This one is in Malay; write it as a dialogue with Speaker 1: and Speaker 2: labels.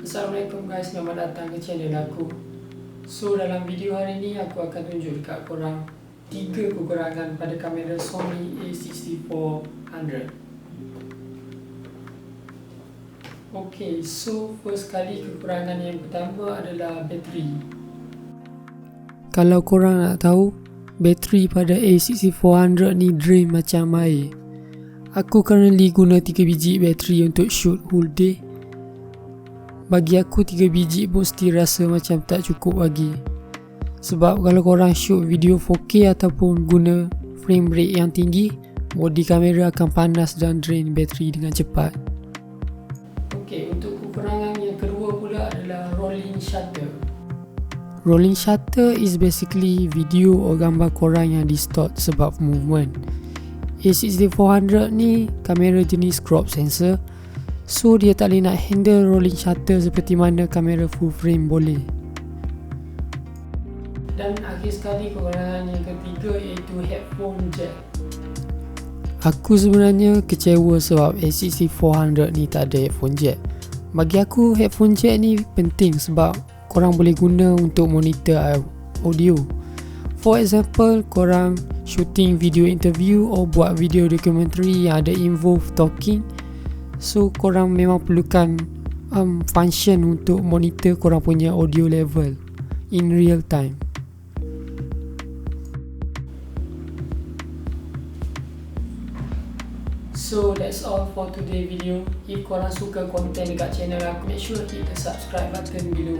Speaker 1: Assalamualaikum guys, selamat datang ke channel aku. So dalam video hari ni aku akan tunjuk dekat korang 3 kekurangan pada kamera Sony A6400. Okay, so first kali kekurangan yang pertama adalah bateri. Kalau korang nak tahu, bateri pada A6400 ni drain macam air. Aku currently guna 3 biji bateri untuk shoot whole day. Bagi aku 3 biji pun still rasa macam tak cukup lagi. Sebab kalau korang shoot video 4K ataupun guna frame rate yang tinggi, body kamera akan panas dan drain bateri dengan cepat. Ok, untuk kekurangan yang kedua pula adalah rolling shutter. Rolling shutter is basically video atau gambar korang yang distort sebab movement. A6400 ni kamera jenis crop sensor, so dia tak boleh nak handle rolling shutter seperti mana kamera full frame boleh. Dan akhir sekali kekurangan yang ketiga iaitu headphone jack. Aku sebenarnya kecewa sebab A6400 ni tak ada headphone jack. Bagi aku headphone jack ni penting sebab korang boleh guna untuk monitor audio. For example, korang shooting video interview atau buat video dokumentari yang ada involve talking, so korang memang perlukan function untuk monitor korang punya audio level in real time. So that's all for today video. If korang suka konten dekat channel aku, make sure hit the subscribe button below.